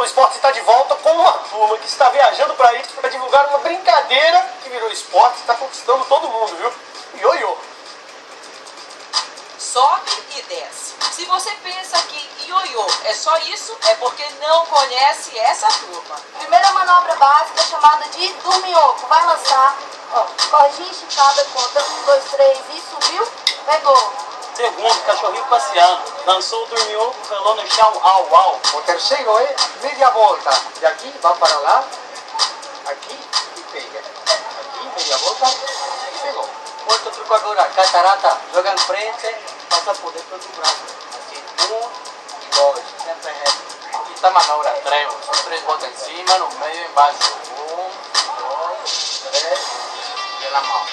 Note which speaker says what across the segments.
Speaker 1: Globo Esporte está de volta com uma turma que está viajando para isso para divulgar uma brincadeira que virou esporte e está conquistando todo mundo, viu? Ioiô.
Speaker 2: Sobe e desce. Se você pensa que ioiô é só isso, é porque não conhece essa turma.
Speaker 3: Primeira manobra básica chamada de dorminhoco. Vai lançar, ó, cordinha esticada, conta 1, 2, 3 e subiu, pegou.
Speaker 4: Segundo, cachorrinho passeando. Lançou o dorminhoco, rolou no chão, au, au.
Speaker 5: O terceiro é meia volta. De aqui, vai para lá, aqui e pega. Aqui, meia volta e pegou.
Speaker 4: Outro truco agora, catarata, joga em frente, passa por dentro do braço. Assim, 1, 2, sempre reto. Quinta manobra, trevo. São 3 voltas em cima, no meio e embaixo. 1, 2, 3, pela mão.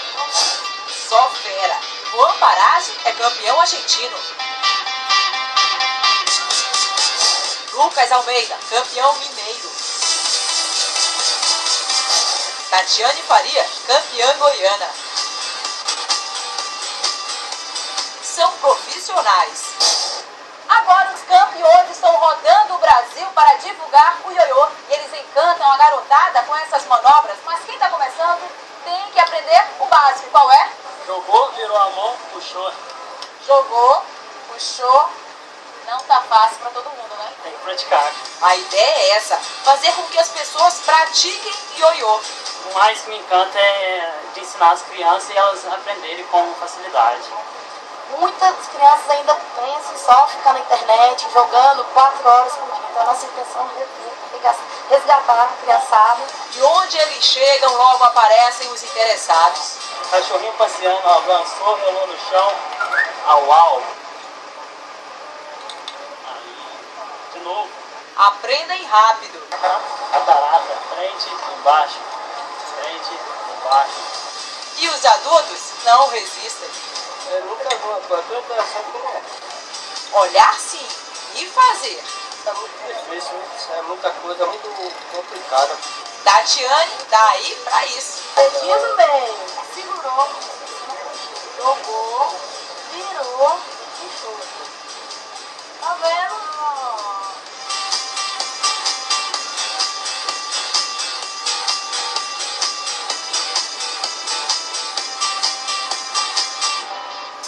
Speaker 2: Só fera. Juan Parage é campeão argentino. Lucas Almeida, campeão mineiro. Tatiane Faria, campeã goiana. São profissionais. Agora os campeões estão rodando o Brasil para divulgar o ioiô. Eles encantam a garotada com essas manobras, mas quem está começando tem que aprender o básico. Qual é?
Speaker 4: Jogou, virou a mão, puxou.
Speaker 2: Jogou, puxou. Não tá fácil para todo mundo, né?
Speaker 4: Tem que praticar.
Speaker 2: A ideia é essa, fazer com que as pessoas pratiquem ioiô.
Speaker 4: O mais que me encanta é de ensinar as crianças e elas aprenderem com facilidade.
Speaker 3: Muitas crianças ainda pensam em só ficar na internet jogando 4 horas por dia. Então a nossa intenção é resgatar a criançada.
Speaker 2: E onde eles chegam, logo aparecem os interessados.
Speaker 4: Cachorrinho passeando, ó, lançou, rolou no chão, au, au. Aí, de novo.
Speaker 2: Aprendem rápido.
Speaker 4: Catarata, frente, embaixo, frente, embaixo.
Speaker 2: E os adultos não resistem.
Speaker 4: Eu nunca vou bater o coração como é.
Speaker 2: Olhar sim e fazer.
Speaker 4: É muito difícil, é muita coisa, muito complicada.
Speaker 2: Tatiane tá aí pra isso.
Speaker 3: Dedinho no meio, segurou, jogou, virou e foi. Tá vendo?